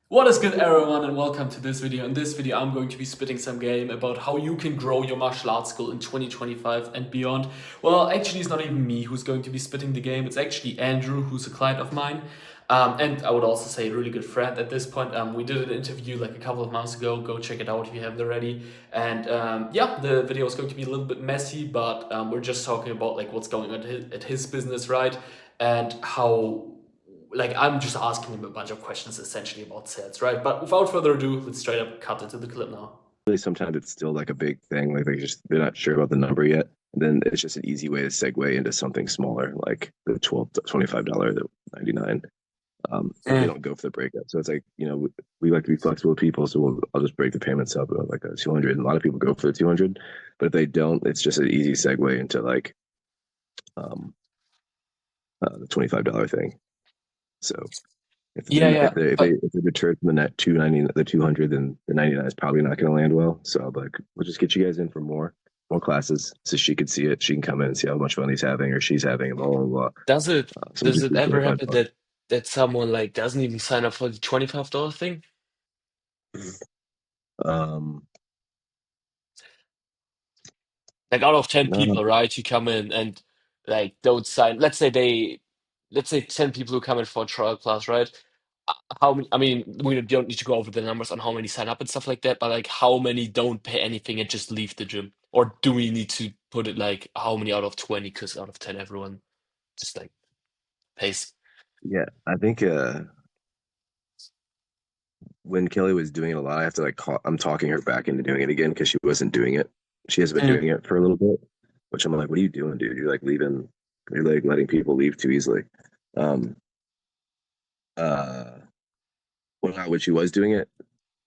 What is good, everyone, and welcome to this video. In this video, I'm going to be spitting some game about how you can grow your martial arts skill in 2025 and beyond. Well, actually, it's not even me who's going to be spitting the game. It's actually Andrew, who's a client of mine. And I would also say a really good friend at this point. We did an interview like a couple of months ago. Go check it out if you haven't already. And yeah, the video is going to be a little bit messy, but we're just talking about like what's going on at his business, right? And how like I'm just asking him a bunch of questions essentially about sales, right? But without further ado, let's straight up cut into the clip now. Really sometimes it's still like a big thing. Like they're not sure about the number yet. And then it's just an easy way to segue into something smaller, like the $25, the 99. If they Mm. don't go for the breakup. So it's like, we like to be flexible with people. So I'll just break the payments up at like a 200. And a lot of people go for the 200, but if they don't, it's just an easy segue into like um, the $25 thing. So if Yeah, they're, if yeah. they if they But if they're deterred from the net 290, the 200, then the 99 is probably not going to land well. So I'm like, we'll just get you guys in for more classes so she could see it. She can come in and see how much fun he's having or she's having, and blah blah blah. does it So we does just it do ever 25 happen bucks. that someone like doesn't even sign up for the $25 thing? Um, Like out of 10 no, people, right? You come in and like don't sign. Let's say 10 people who come in for a trial class, right? How many? I mean, we don't need to go over the numbers on how many sign up and stuff like that, but like how many don't pay anything and just leave the gym? Or do we need to put it like how many out of 20? Because out of 10, everyone just like pays. yeah, I think when Kelly was doing it a lot, I have to like I'm talking her back into doing it again because she wasn't doing it. She has been Mm. doing it for a little bit, which I'm like, what are you doing, dude? You're like leaving. You're like letting people leave too easily. Um, uh, when she was doing it,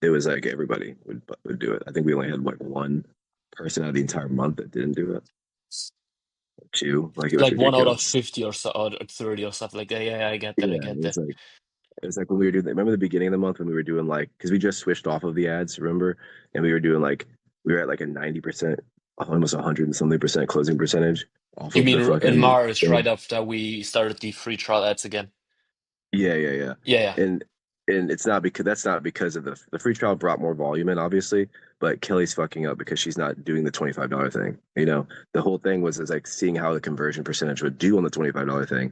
it was like everybody would do it. I think we only had like one person out of the entire month that didn't do it. Two, like it was Like one out of ridiculous. 50 or so, or 30 or stuff like that. Yeah, yeah, I get that. I Yeah, get that. it was like when we were doing. Remember the beginning of the month when we were doing like because we just switched off of the ads, remember? And we were doing like we were at like a 90%, almost 100 and something percent closing percentage off You of the mean in fucking March, right thing. after we started the free trial ads again? Yeah, yeah, yeah. Yeah, yeah. And it's not because that's not because of the free trial brought more volume in, obviously, but Kelly's fucking up because she's not doing the $25 thing. The whole thing was like seeing how the conversion percentage would do on the $25 thing.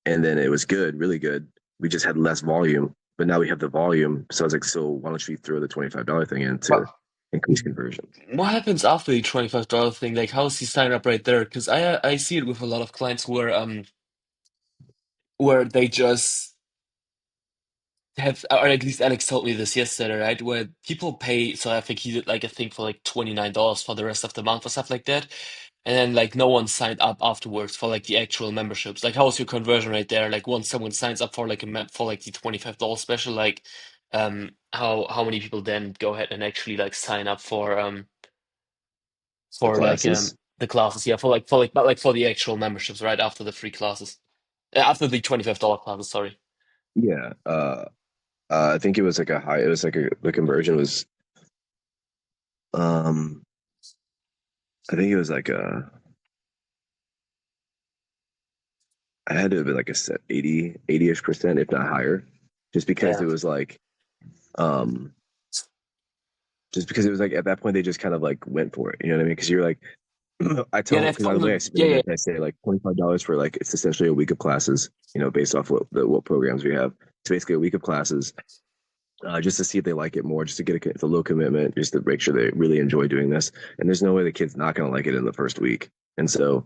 And then it was good, really good. We just had less volume, but now we have the volume. So I was like, so why don't you throw the $25 thing in But to increase conversion? what happens after the $25 thing? Like, how's he sign up right there? Because I see it with a lot of clients where they just have, or at least Alex told me this yesterday, right? Where people pay, so I think he did like a thing for like $29 for the rest of the month or stuff like that, and then like no one signed up afterwards for like the actual memberships. Like, how's your conversion rate there? Like, once someone signs up for like a mem for like the $25 special, like, how many people then go ahead and actually like sign up The for like classes. the classes? Yeah, for like but like for the actual memberships, right after the free classes, after the $25 classes. Sorry. Yeah. I think it was like a high, it was like the conversion was, um, I think it was like I had to have been like a set 80-ish percent, if not higher, just because Yeah. it was like, um, just because it was like at that point they just kind of like went for it. You know what I mean? Because you're like, I Yeah, tell they've because the way I gotten spin yeah, it yeah. is I say like $25 for like it's essentially a week of classes. Based off what programs we have. It's basically a week of classes, just to see if they like it more, just to get it's a low commitment, just to make sure they really enjoy doing this. And there's no way the kid's not going to like it in the first week. And so,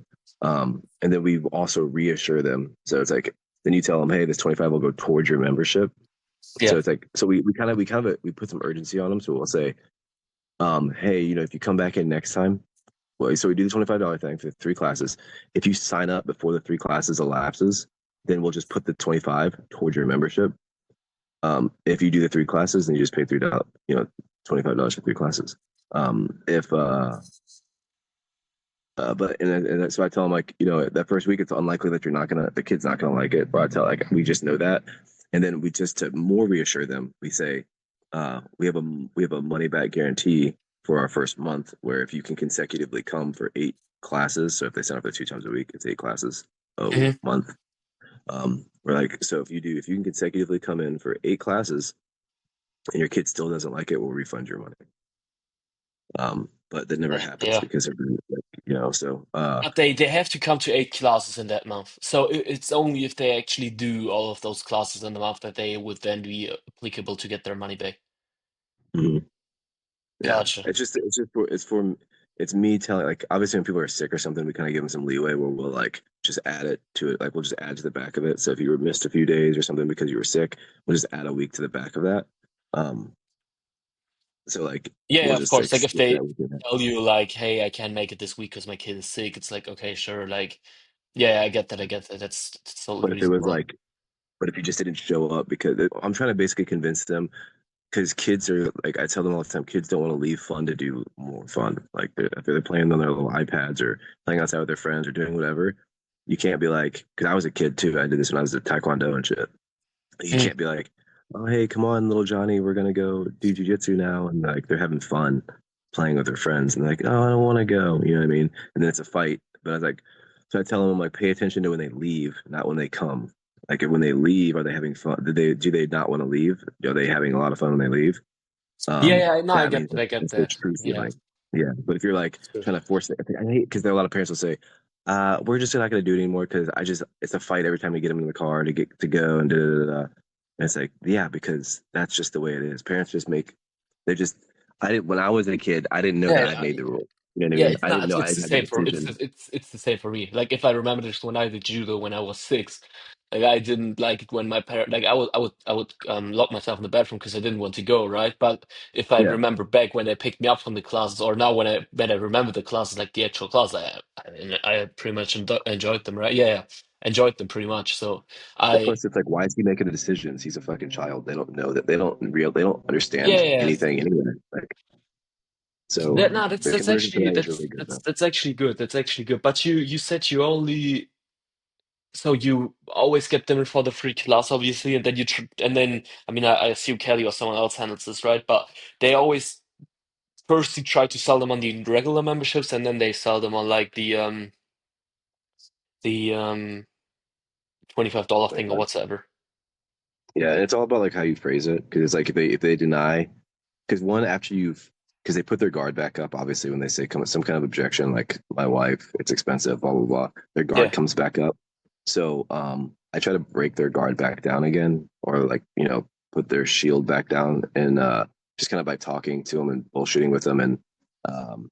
and then we also reassure them. So it's like then you tell them, hey, this 25 will go towards your membership. Yeah. So it's like so we put some urgency on them. So we'll say, hey, if you come back in next time, well, so we do the $25 thing for three classes. If you sign up before the three classes elapses, then we'll just put the 25 towards your membership. If you do the three classes, then you just pay $3, $25 for three classes. If but and so I tell them like, that first week it's unlikely that the kid's not gonna like it. But I tell like we just know that, and then we just to more reassure them, we say, we have a money back guarantee for our first month, where if you can consecutively come for 8 classes, so if they sign up for 2 times a week, it's 8 classes a Hmm. month. We're like, so if you can consecutively come in for 8 classes, and your kid still doesn't like it, we'll refund your money. But that never happens Yeah. because they're like, so But they have to come to 8 classes in that month. So it's only if they actually do all of those classes in the month that they would then be applicable to get their money back. mhm. Yeah, Gotcha. it's me telling, like, obviously when people are sick or something, we kind of give them some leeway where we'll like just add it to it, like we'll just add to the back of it. So if you were missed a few days or something because you were sick, we'll just add a week to the back of that. Um, so like Yeah, we'll yeah, of just course. like Like if skip they that week. tell you like, "Hey, I can't make it this week because my kid is sick," it's like, okay, sure. Like, yeah, I get that. I get that. That's totally But if it was reasonable. like, but if you just didn't show up, because I'm trying to basically convince them, because kids are like, I tell them all the time, kids don't want to leave fun to do more fun. Like if they're playing on their little iPads or playing outside with their friends or doing whatever, you can't be like, because I was a kid too. I did this when I was at Taekwondo and shit. You Mm. can't be like, oh hey, come on, little Johnny, we're gonna go do jujitsu now, and like they're having fun playing with their friends, and they're like, oh, I don't want to go. You know what I mean? And then it's a fight. But I was like, so I tell them like, pay attention to when they leave, not when they come. Like when they leave, are they having fun? Do they not want to leave? Are they having a lot of fun when they leave? Yeah, yeah. No, I That get means that. I get that's their that. true Yeah. feeling. Yeah, but if you're like Sure. trying to force it, I hate because there are a lot of parents will say, we're just not going to do it anymore because it's a fight every time we get them in the car to get to go and da da da. Da." And it's like, yeah, because that's just the way it is. Parents just make, they just, I didn't, when I was a kid, I didn't know that Yeah, I yeah. made the rule. You know what I Yeah, mean? it's I didn't not. know I It's the had the same for decision. it's the same for me. Like if I remember this when I did judo when I was 6, like I didn't like it when my parent like I would lock myself in the bathroom because I didn't want to go, right? But if I Yeah. remember back when they picked me up from the classes, or now when I remember the classes, like the actual class, I pretty much enjoyed them, right? Yeah, yeah, enjoyed them pretty much. So I Plus, it's like, why is he making the decisions? He's a fucking child. They don't know that they don't yeah, understand yeah. anything anyway. Like, so That no, that's the that's conversion for actually that is really good though. that's actually good. That's actually good. But you said you only. So you always get them for the free class, obviously, and then and then I mean I assume Kelly or someone else handles this, right? But they always first you try to sell them on the regular memberships, and then they sell them on like the $25 Like, thing or whatever. yeah, and it's all about like how you phrase it. Because it's like if they deny, because one after you've because they put their guard back up, obviously when they say come some kind of objection, like my wife, it's expensive, blah blah blah, their guard Yeah. comes back up. So I try to break their guard back down again, or like put their shield back down, and just kind of by talking to them and bullshitting with them and um,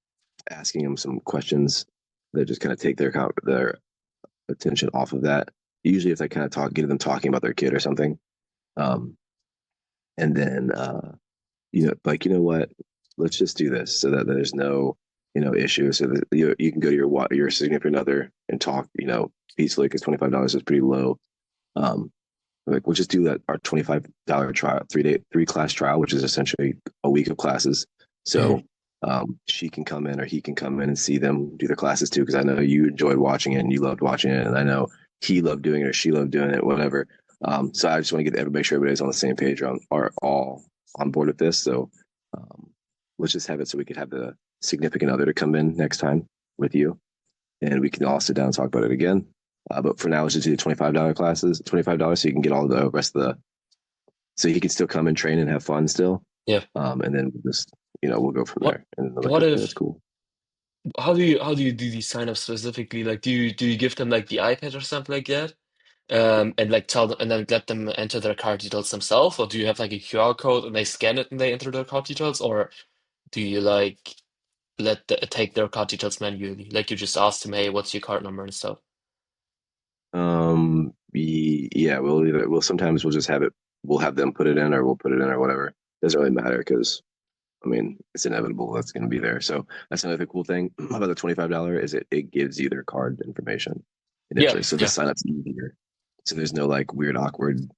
asking them some questions that just kind of take their attention off of that. Usually, if I kind of get them talking about their kid or something, um, and then like what, let's just do this so that there's no issue, so that you can go to your significant other and talk peacefully, because $25 is pretty low. Um, like we'll just do that our $25 trial, 3 class trial, which is essentially a week of classes. Mhm. So she can come in or he can come in and see them do their classes too, because I know you enjoyed watching it and you loved watching it, and I know he loved doing it or she loved doing it, whatever. So I just want to make sure everybody's on the same page or are all on board with this. So um, let's just have it so we could have the significant other to come in next time with you, and we can all sit down and talk about it again. But for now, let's just do the $25 classes, $25, so you can get all the rest of the, so he can still come and train and have fun still. Yeah. And then we'll just, we'll go from What there. And they're like, what okay, that's if cool. how do you do these signups specifically? Like do you give them like the iPad or something like that? And like tell them and then let them enter their card details themselves, or do you have like a QR code and they scan it and they enter their card details, or do you like take their card details manually? Like you just ask them, hey, what's your card number and stuff. Yeah, we'll sometimes we'll just have it, we'll have them put it in or we'll put it in or whatever. Doesn't really matter because I mean, it's inevitable that's going to be there. So that's another cool thing about the $25 is it gives you their card information Yeah, initially. So the yeah, sign up's easier. So there's no like weird, awkward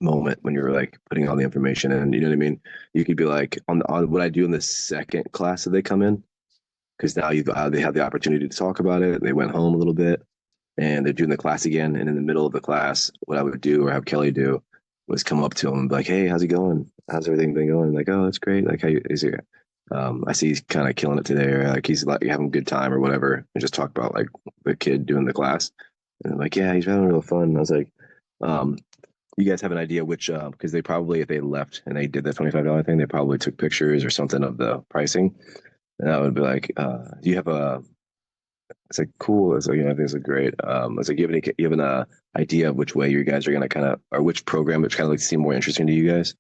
moment when you're like putting all the information in. You know what I mean? You could be like on what I do in the second class that they come in, because now they have the opportunity to talk about it. They went home a little bit and they're doing the class again. And in the middle of the class, what I would do or have Kelly do was come up to him and be like, "Hey, how's it going? How's everything been going?" Like, "Oh, it's great. Like, how is it? I see he's kind of killing it today, or like he's like having a good time or whatever." And just talk about like the kid doing the class. And I'm like, "Yeah, he's having real fun." And I was like, um, you guys have an idea which because they probably if they left and they did the $25 thing, they probably took pictures or something of the pricing, and that would be like, do you have a? It's like cool. It's like I think it's a great. It's like you have an idea of which way you guys are gonna kind of or which program which kind of like seem more interesting to you guys.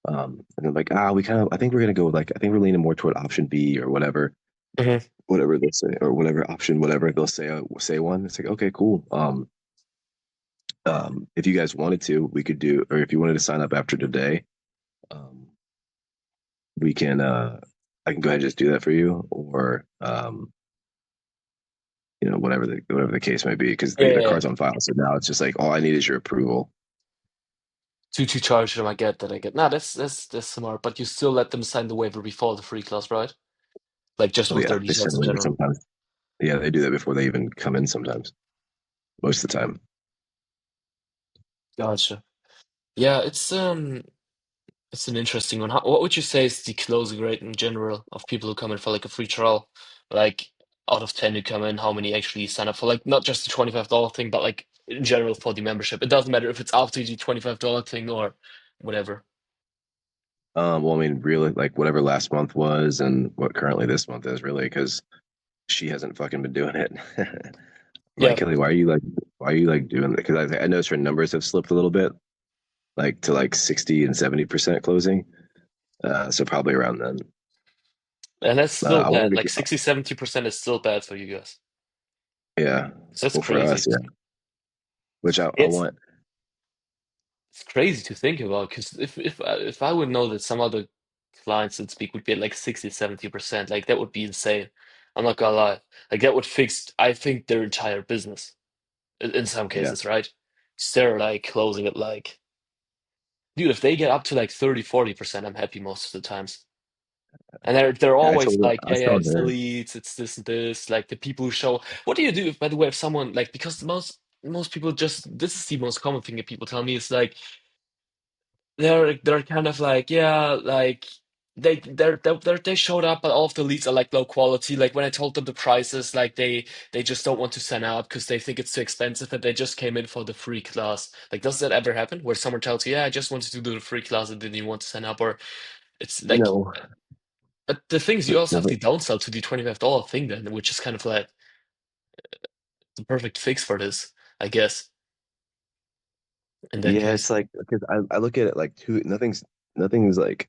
And they're like, we kind of I think we're gonna go with like I think we're leaning more toward option B or whatever, Hmm. whatever they say or whatever option whatever they'll say one. It's like okay, cool. If you guys wanted to, we could do, or if you wanted to sign up after today, um, we can. I can go ahead and just do that for you, or whatever the case may be, because Yeah, the yeah, yeah. card's on file. So now it's just like all I need is your approval. To charge them, I get that. I get. Nah, that's smart. But you still let them sign the waiver before the free class, right? Like just Oh with yeah, their they send details a in waiver general. sometimes. Yeah, they do that before they even come in. Sometimes, most of the time. Gotcha. Yeah, it's an interesting one. What would you say is the closing rate in general of people who come in for like a free trial? Like out of 10 who come in, how many actually sign up for like not just the $25 thing, but like in general for the membership? It doesn't matter if it's after the $25 thing or whatever. Well, I mean, really, like whatever last month was, and what currently this month is, really, because she hasn't fucking been doing it. I'm like, Yeah. Kelly, why are you like doing it? Because I noticed her numbers have slipped a little bit, like to like 60 and 70% closing. So probably around then. And that's still I bad. wanted Like to, 60-70% is still bad for you guys. yeah. So that's Well, for us, crazy. yeah. Which I It's want. it's crazy to think about because if I would know that some other clients that speak would be at like 60-70%, like that would be insane. I'm not gonna lie. Like that would fix, I think, their entire business in some Yeah, cases, right? 'Cause they're like closing it like, dude, if they get up to like 30-40%, I'm happy most of the times. And they're yeah. always like, I yeah, yeah, told it's the her, leads, it's this and this, like the people who show. What do you do if, by the way, if someone like because most people just this is the most common thing that people tell me is like they're kind of like yeah like they showed up but all of the leads are like low quality like when I told them the prices like they just don't want to sign up because they think it's too expensive and they just came in for the free class like does that ever happen where someone tells you yeah I just wanted to do the free class and didn't even want to sign up or it's you like know, but the thing is you also have never, the downsell to the $25 thing then which is kind of like the perfect fix for this I guess in that yeah, case it's like because I look at it like nothing's like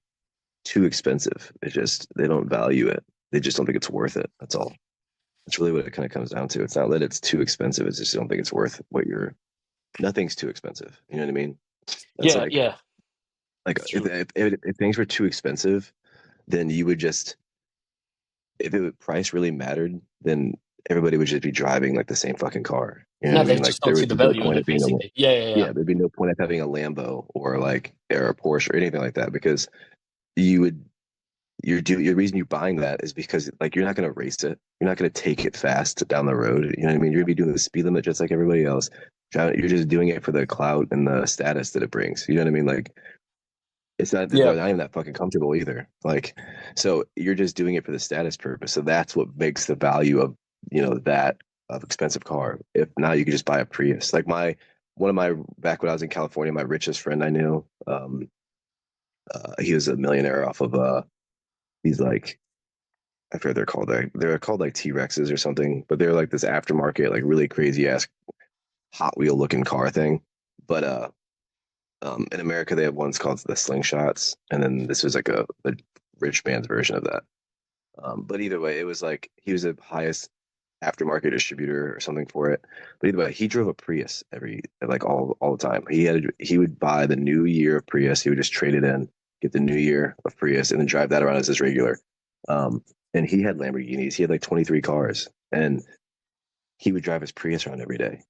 too expensive. It's just they don't value it. They just don't think it's worth it. That's all. That's really what it kind of comes down to. It's not that it's too expensive. It's just they don't think it's worth what you're. Nothing's too expensive. You know what I mean? That's yeah yeah like it's true if things were too expensive, then you would just if price really mattered, then everybody would just be driving like the same fucking car. You know no what I they mean? Like just don't see the there'd be no value in point it of being a basically yeah yeah yeah yeah, there'd be no point of having a Lambo or like or a Porsche or anything like that because you would the reason you're buying that is because like you're not going to race it. You're not going to take it fast down the road. You know what I mean? You're going to be doing the speed limit just like everybody else. You're just doing it for the clout and the status that it brings. You know what I mean? Like it's not they're yeah not even that fucking comfortable either. Like so you're just doing it for the status purpose. So that's what makes the value of that of expensive car. If now you could just buy a Prius. Like my one of my back when I was in California, my richest friend I knew, he was a millionaire off of these like I forget what they're called. They're called like T Rexes or something, but they're like this aftermarket, like really crazy ass Hot Wheel looking car thing. But in America they have ones called the Slingshots, and then this was like a rich man's version of that. But either way, it was like he was the highest aftermarket distributor or something for it. But either way, he drove a Prius every like all the time. He would buy the new year of Prius. He would just trade it in, get the new year of Prius, and then drive that around as his regular. Um, and he had Lamborghinis. He had like 23 cars, and he would drive his Prius around every day.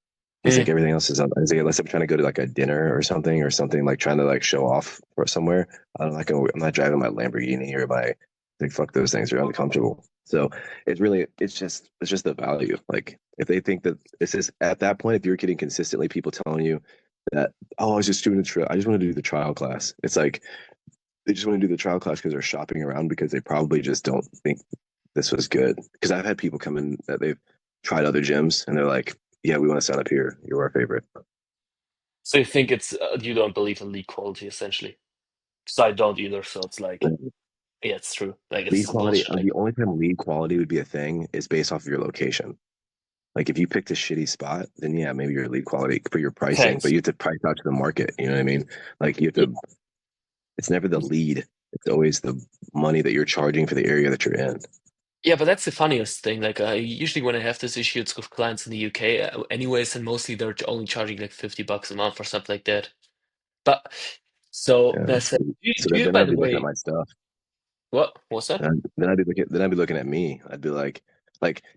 He's Mm. like everything else is on. He's like unless I'm trying to go to like a dinner or something like trying to like show off or somewhere. I'm not driving my Lamborghini or my like fuck those things. They're uncomfortable. So it's just the value. Like if they think that it's just at that point, if you're getting consistently people telling you that I was just doing the trial, I just want to do the trial class. It's like they just want to do the trial class because they're shopping around because they probably just don't think this was good. Because I've had people come in that they've tried other gyms and they're like, "Yeah, we want to sign up here. You're our favorite." So you think it's you don't believe in league quality essentially? Because I don't either. So it's like, yeah, it's true. Like Lead it's quality, bullshit. Like, the only time lead quality would be a thing is based off of your location. Like if you picked a shitty spot, then yeah, maybe your lead quality for your pricing, but thanks. you have to price out to the market. You know what I mean? Like you have Yeah, to, it's never the lead. It's always the money that you're charging for the area that you're in. yeah, but that's the funniest thing. Like, usually when I have this issue, it's with clients in the UK, anyways, and mostly they're only charging like $50 a month or something like that. But so Yeah. that's So do then, you, then by I'd the be looking at way, my stuff. what? What's that? And then I'd be looking at me. I'd be like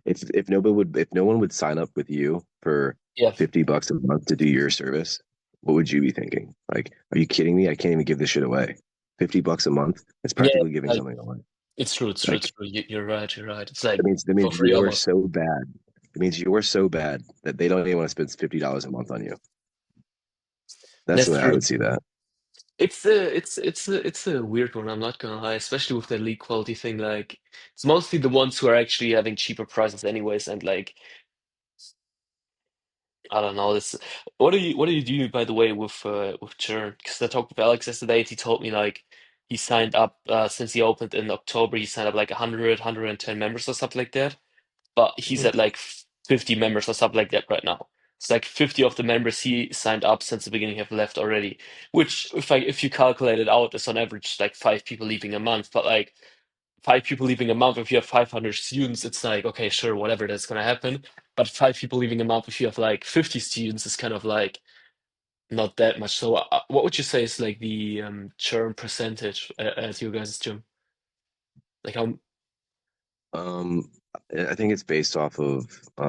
if no one would sign up with you for Yeah, $50 a month to do your service, what would you be thinking? Like, are you kidding me? I can't even give this shit away. $50 a month? It's yeah, practically giving like something away. it's true, it's true, it's Like true. You're right, you're right. It's like that for means free you're almost. so bad. It means you're so bad that they don't even want to spend $50 a month on you. That's the That's way I true. would see that. It's a weird one. I'm not gonna lie, especially with the league quality thing. Like, it's mostly the ones who are actually having cheaper prices, anyways. And like, I don't know. This. What do you do, by the way, with churn? Because I talked with Alex yesterday. And he told me like he signed up since he opened in October. He signed up like 110 members or something like that. But he's at like 50 members or something like that right now. It's like 50 of the members he signed up since the beginning have left already. Which, if you calculate it out, is on average like 5 people leaving a month. But like 5 people leaving a month, if you have 500 students, it's like, okay, sure, whatever, that's gonna happen. But 5 people leaving a month, if you have like 50 students, is kind of like not that much. So, what would you say is like the churn percentage at your guys' gym? Like how? Um, I think it's based off of.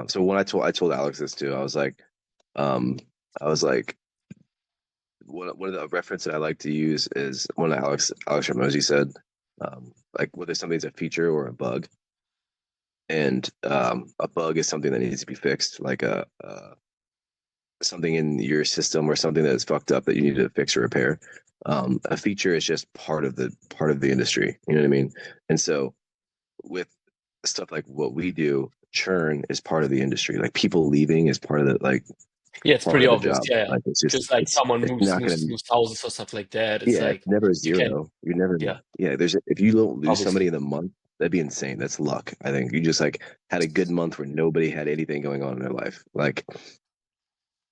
So when I told Alex this too, um, I was like, one of the reference that I like to use is when Alex Ramosi said, like whether something's a feature or a bug, and a bug is something that needs to be fixed, like something in your system or something that is fucked up that you need to fix or repair. A feature is just part of the industry. You know what I mean? And so with stuff like what we do, churn is part of the industry. Like people leaving is part of the Yeah, it's part pretty of the obvious. job. Yeah, yeah. Like Just like someone it's moves not moves gonna moves houses or something like that. It's yeah, it's like never a you can, zero. You're never yeah, yeah, there's if you don't lose somebody obviously. in a month, that'd be insane. That's luck. I think you just like had a good month where nobody had anything going on in their life. Like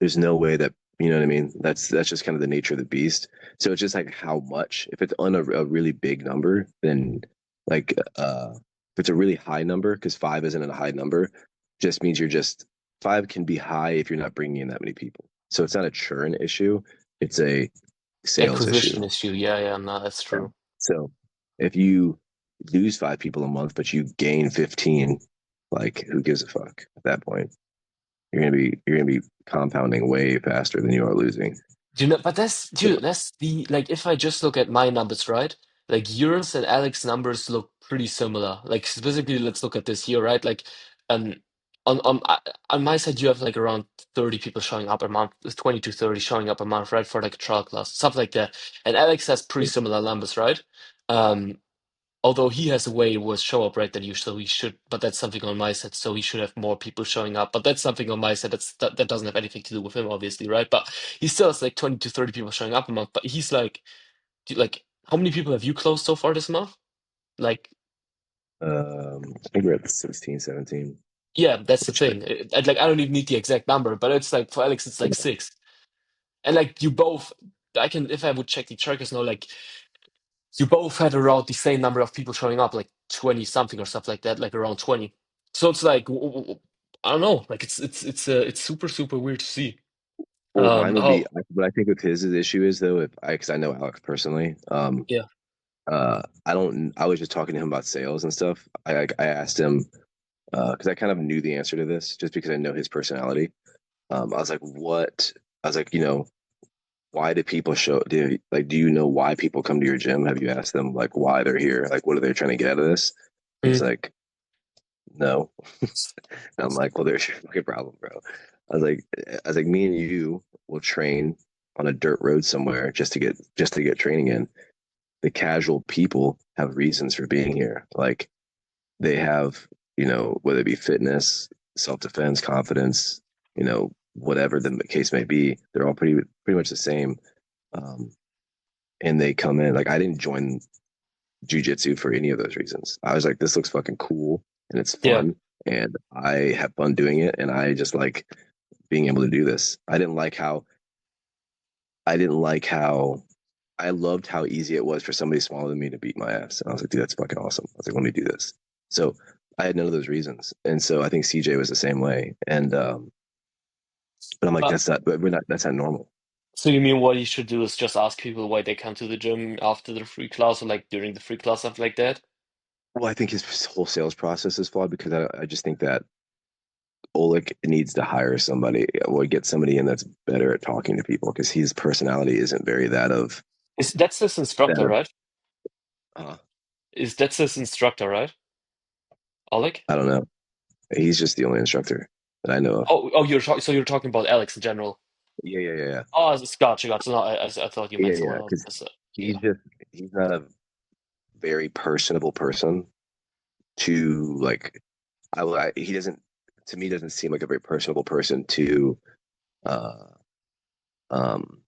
there's no way that you know what I mean. That's just kind of the nature of the beast. So it's just like how much. If it's on a really big number, then like if it's a really high number, because five isn't a high number, just means you're just five can be high if you're not bringing in that many people. So it's not a churn issue. It's a sales issue. Acquisition issue. Yeah, yeah, no, that's Yeah. true. So if you lose five people a month, but you gain 15, like who gives a fuck at that point? You're gonna be compounding way faster than you are losing. But that's the like if I just look at my numbers, right? Like yours and Alex's numbers look pretty similar. Like specifically, let's look at this here, right? Like, um, on my side, you have like around 30 people showing up a month, 20 to 30 showing up a month, right? For like a trial class, stuff like that. And Alex has pretty similar numbers, right? Um, Although he has a way worse show up rate than you, so he should. But that's something on my side, so he should have more people showing up. But that's something on my side. That doesn't have anything to do with him, obviously, right? But he still has like 20 to 30 people showing up a month. But he's like, how many people have you closed so far this month? Like, I think we're at 16, 17. yeah, that's the Which thing. Like, I don't even need the exact number, but it's like for Alex, it's like six. And like you both, I can if I would check the trackers now, like you both had around the same number of people showing up, like 20 something or stuff like that, like around 20. So it's like I don't know, like it's super super weird to see. well, mine would be How what I think with his issue is though, if I because I know Alex personally, yeah. I don't. I was just talking to him about sales and stuff. I asked him because I kind of knew the answer to this just because I know his personality. I was like, what? I was like, why do people do you know why people come to your gym? Have you asked them like why they're here? Like, what are they trying to get out of this? He's Mm. like, no. And I'm like, well, there's your fucking problem, bro. I was like, me and you will train on a dirt road somewhere just to get training in. The casual people have reasons for being here. Like they have, whether it be fitness, self defense, confidence, whatever the case may be. They're all pretty much the same. Um, and they come in like I didn't join jujitsu for any of those reasons. I was like, this looks fucking cool and it's Yeah. fun and I have fun doing it and I just like being able to do this. I didn't like how I loved how easy it was for somebody smaller than me to beat my ass. And I was like, dude, that's fucking awesome. I was like, let me do this. So I had none of those reasons. And so I think CJ was the same way. And but I'm like, But that's not normal. so you mean what you should do is just ask people why they come to the gym after the free class or like during the free class, stuff like that? Well, I think his whole sales process is flawed because I just think that Oleg needs to hire somebody or get somebody in that's better at talking to people because his personality isn't very that of Is that's his that instructor, of right? uh, Is that's his instructor, right? Oleg? I don't know. He's just the only instructor that I know of. Oh, you're talking about Alex in general. Yeah. Oh, it's gotcha. No, I thought you meant Yeah. someone else. Because Yeah. he's just he's not a very personable person to like. He doesn't to me doesn't seem like a very personable person to uh um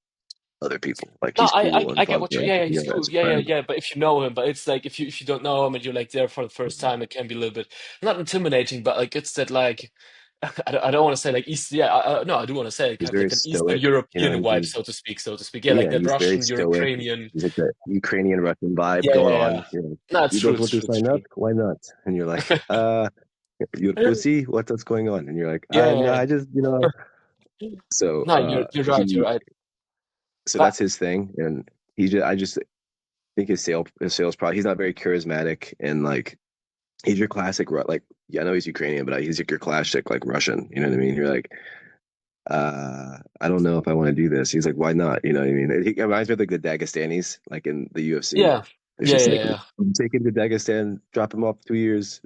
other people. Like No, he's cool and I get fun what to yeah, he's as cool. a friend. Yeah. But if you know him, but it's like if you don't know him and you're like there for the first time, it can be a little bit not intimidating, but like it's that like I don't want to say like East. Yeah, no, I do want to say He's kind of like very an Eastern stoic. European vibe, He's so to speak. Yeah, like yeah, that he's very Russian, stoic. Ukrainian. He's like the Ukrainian Russian vibe Yeah, going yeah, on. yeah. You're like, No, it's you true. don't It's want to true. It's sign up? true. Why not? And you're like, you're pussy. What's going on? And you're like, Yeah, no, yeah, I just yeah. so No, you're right. You're he right. so But that's his thing, and I just think his sales probably he's not very charismatic and like he's your classic like yeah I know he's Ukrainian, but he's like your classic like Russian. You know what I mean? You're like I don't know if I want to do this. He's like, why not? You know what I mean? He reminds me of like the Dagestanis, like in the UFC. yeah, It's just like, yeah. I'm taking to Dagestan, drop him off 2 years,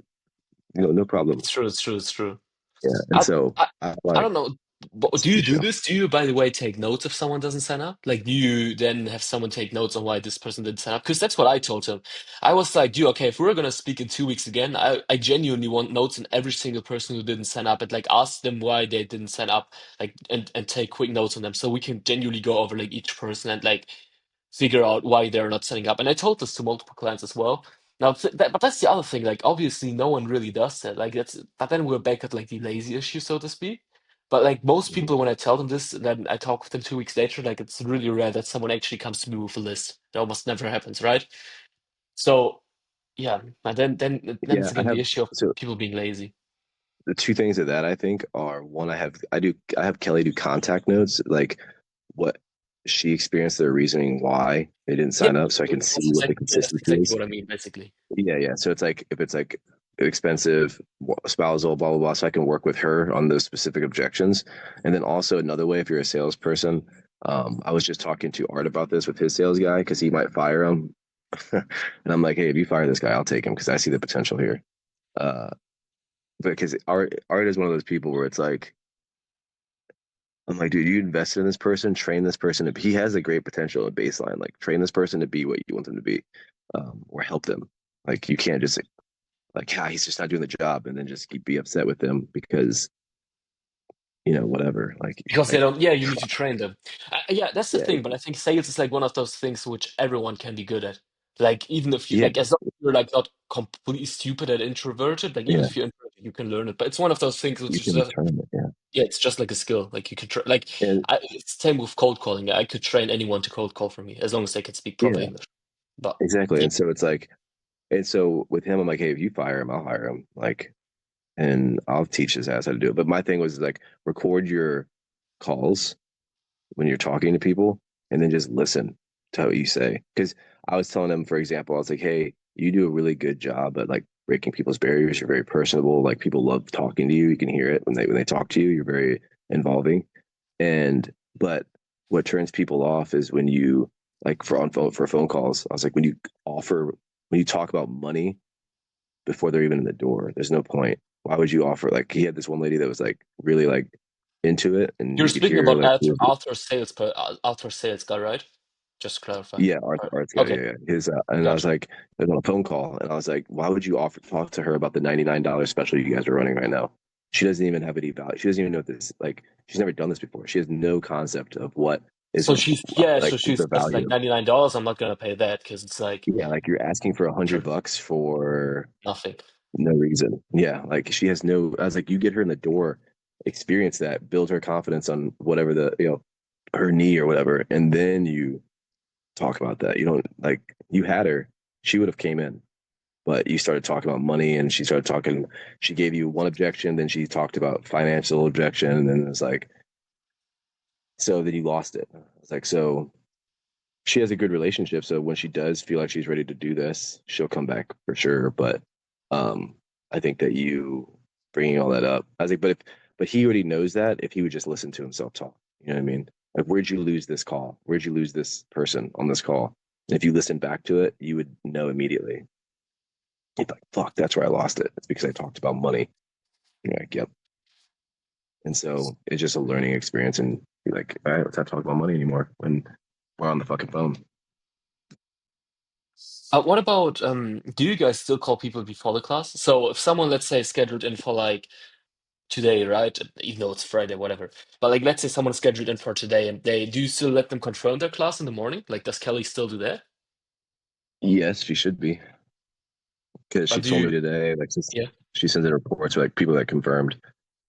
no problem. It's true. It's true. It's true. Yeah. And I, so I, I I like, don't know. But it's a do you good do show. this? Do you, by the way, take notes if someone doesn't sign up? Like, do you then have someone take notes on why this person didn't sign up? Because that's what I told him. I was like, dude, okay, if we're gonna speak in 2 weeks again, I genuinely want notes on every single person who didn't sign up and like ask them why they didn't sign up, like and take quick notes on them so we can genuinely go over like each person and like figure out why they're not signing up. And I told this to multiple clients as well. Now, but that's the other thing. Like, obviously, no one really does that. Like, that's but then we're back at like the lazy issue, so to speak. But like most Mhm. people, when I tell them this, and then I talk with them 2 weeks later, like it's really rare that someone actually comes to me with a list. It almost never happens, right? So yeah, and then it's Yeah. I again have, the issue of so people being lazy. the two things of that I think are one, I have Kelly do contact notes, like what she experienced, their reasoning why they didn't Yeah, sign up so I can see what the that's consistency exactly is. what I mean, basically. Yeah. So it's like if it's like expensive spousal, blah blah blah, so I can work with her on those specific objections. And then also another way, if you're a salesperson, I was just talking to Art about this with his sales guy because he might fire him, and I'm like, hey, if you fire this guy, I'll take him because I see the potential here. Uh, because Art is one of those people where it's like, I'm like, dude, you invested in this person, train this person. He has a great potential at baseline. Like, train this person to be what you want them to be, or help them. Like, you can't just like, he's just not doing the job, and then just be upset with them because whatever. Because they Like, don't, yeah, you need to train them. Yeah, that's the yeah, thing. But I think sales is like one of those things which everyone can be good at. Like, even if you, yeah, like, as long as you're like not completely stupid and introverted, like, even yeah. if you're introverted, you can learn it. But it's one of those things which You is can just, train it, yeah, yeah, it's just like a skill. Like, you could, like, and it's the same with cold calling. I could train anyone to cold call for me as long as they can speak proper yeah, English. But exactly. yeah, And so it's like, and so with him, I'm like, hey, if you fire him, I'll hire him. Like, and I'll teach his ass how to do it. But my thing was like, record your calls when you're talking to people and then just listen to what you say. Because I was telling them, for example, I was like, hey, you do a really good job at like breaking people's barriers. You're very personable. Like people love talking to you. You can hear it when they talk to you. You're very involving. And but what turns people off is when you like for phone calls. I was like, when you talk about money before they're even in the door, there's no point. Why would you offer? Like he had this one lady that was like really like into it, and you're you could speaking hear about like after sales guy, right? Just to clarify. yeah, Right. Art's guy, Okay, yeah. His and I was gotcha. like, I was on a phone call, and I was like, why would you offer talk to her about the $99 special you guys are running right now? she doesn't even have any value. She doesn't even know this. Like she's never done this before. She has no concept of what is So like she the says like value. $99. I'm not gonna pay that because it's like Yeah, like you're asking for $100 for nothing. no reason. Yeah, like she has no. I was like, you get her in the door, experience that, build her confidence on whatever the her knee or whatever, and then you talk about that. You don't like you had her. She would have came in, but you started talking about money, and she started talking. She gave you one objection, then she talked about financial objection, and then it was like, so then you lost it. I was like, so she has a good relationship, so when she does feel like she's ready to do this, she'll come back for sure. But um, I think that you bringing all that up, I was like, but he already knows that if he would just listen to himself talk, you know what I mean? Like, where'd you lose this call? Where'd you lose this person on this call? And if you listen back to it, you would know immediately. You'd be like, fuck, that's where I lost it. It's because I talked about money. You're like, yep. And so it's just a learning experience, and you're like, all right, let's not talk about money anymore when we're on the fucking phone. What about do you guys still call people before the class? So if someone, let's say, is scheduled in for like today, right? Even though it's Friday, whatever. But like, let's say someone's scheduled in for today, and they do you still let them confirm their class in the morning? Like, does Kelly still do that? Yes, she should be. Because But she do told me you? today, like since Yeah. she sends in reports for like people that confirmed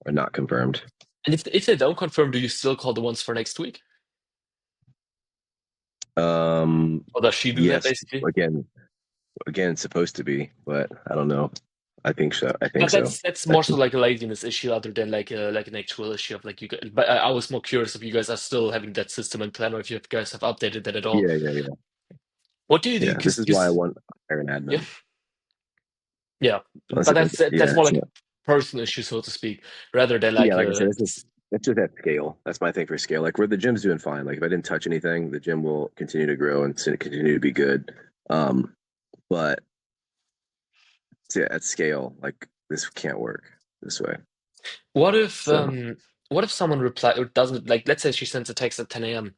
or not confirmed. And if they don't confirm, do you still call the ones for next week? Um, Or does she do that yes, basically? again, it's supposed to be, but I don't know. I think so. I think But so. that's more That's so like a laziness issue other than like an actual issue of like you guys. But I was more curious if you guys are still having that system and plan, or if you guys have updated that at all. yeah. What do you do? Yeah, this is why I want to hire an Yeah, admin. yeah. Unless But that's yeah, more like a personal issue, so to speak, rather than yeah, like like I said, that's just at scale. That's my thing for scale. Like where the gym's doing fine. Like if I didn't touch anything, the gym will continue to grow and continue to be good. But yeah, at scale, like this can't work this way. what if So someone reply or doesn't like let's say she sends a text at 10 a.m.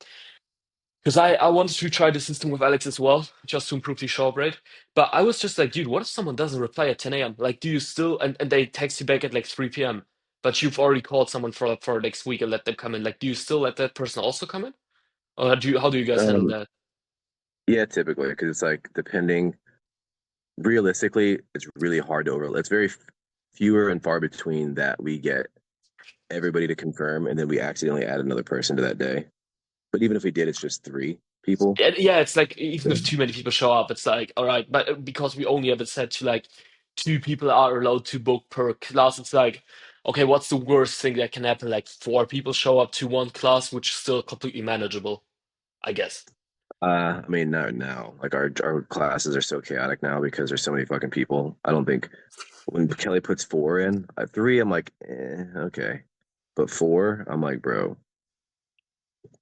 Because I wanted to try the system with Alex as well, just to improve the show up rate. But I was just like, dude, what if someone doesn't reply at 10 a.m.? Like, do you still and they text you back at like 3 p.m. but you've already called someone for next week and let them come in? Like, do you still let that person also come in? Or do you how do you guys handle um, that? yeah, typically because it's like depending realistically, it's really hard to overlap. It's very fewer and far between that we get everybody to confirm and then we accidentally add another person to that day. But even if we did, it's just three people. Yeah, it's like even if Then, too many people show up, it's like, all right, but because we only have it set to like two people are allowed to book per class, it's like, okay, what's the worst thing that can happen? Like four people show up to one class, which is still completely manageable, I guess. I mean, not now. Like our classes are so chaotic now because there's so many fucking people. I don't think when Kelly puts four in, three, I'm like, okay, but four, I'm like, bro,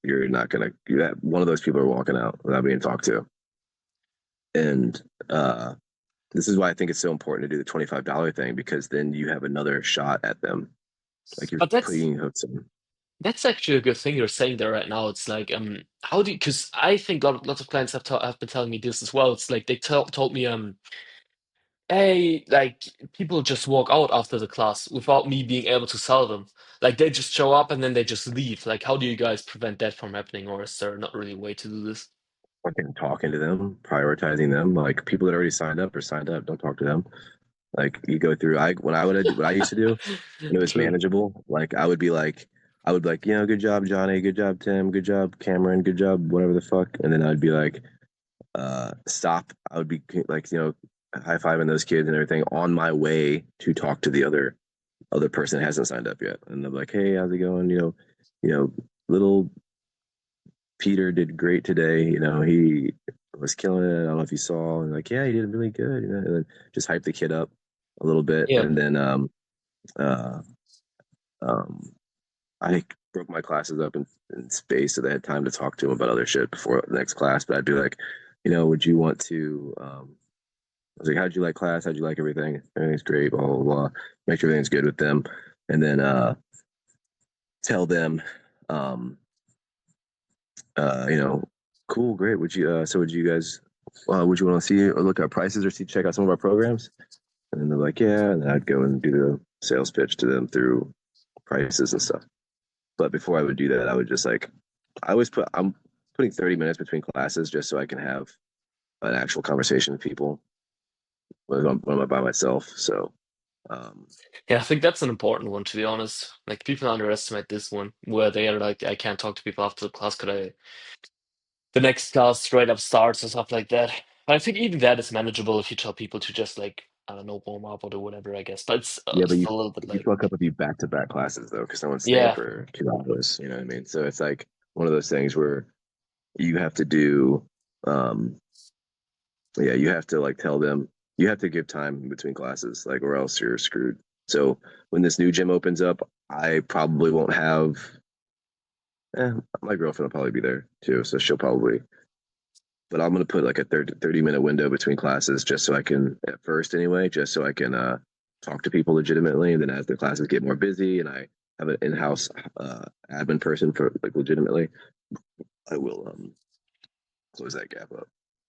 you're not gonna. You that one of those people are walking out without being talked to, and this is why I think it's so important to do the $25 thing because then you have another shot at them. Like you're But putting hooks in. that's actually a good thing you're saying there right now. It's like, how do you? Because I think lots of clients have been telling me this as well. It's like they told me, hey, like people just walk out after the class without me being able to sell them. Like they just show up and then they just leave. Like, how do you guys prevent that from happening, or is there not really a way to do this? Fucking talking to them, prioritizing them. Like people that already signed up are signed up. Don't talk to them. Like you go through. What I used to do when it was True. manageable. Like I would be like, good job, Johnny, good job, Tim, good job, Cameron, good job, whatever the fuck. And then I'd be like, stop. I would be like, high fiving those kids and everything on my way to talk to the other person that hasn't signed up yet. And they're like, hey, how's it going? Little Peter did great today. He was killing it. I don't know if you saw. And like, yeah, he did really good. And then just hype the kid up a little bit, Yeah. and then uh, um, I broke my classes up in space so they had time to talk to him about other shit before the next class. But I'd be like, would you want to? I was like, how'd you like class? How'd you like everything? Everything's great. Blah blah blah. Make sure everything's good with them, and then tell them. Um, you know, cool, great. Would you guys, would you want to see or look at prices or check out some of our programs? And then they're like, yeah. And then I'd go and do sales pitch to them through prices and stuff. But before I would do that, I would just like I'm putting 30 minutes between classes just so I can have an actual conversation with people when I'm by myself. So Yeah, I think that's an important one, to be honest. Like people underestimate this one, where they are like, I can't talk to people after the class because the next class straight up starts or stuff like that. But I think even that is manageable if you tell people to just like, I don't know, warm up or do whatever, I guess. But it's yeah, but still a little bit you like, fuck up if you back-to-back classes though, because someone's staying yeah, for 2 hours. You know what I mean? So it's like one of those things where you have to do um yeah, you have to like tell them you have to give time in between classes, like or else you're screwed. So when this new gym opens up, I probably won't have my girlfriend will probably be there too, so she'll probably but I'm gonna put like a 30-minute window between classes just so I can at first anyway, just so I can talk to people legitimately. And then as the classes get more busy and I have an in-house admin person for like legitimately, I will close that gap up.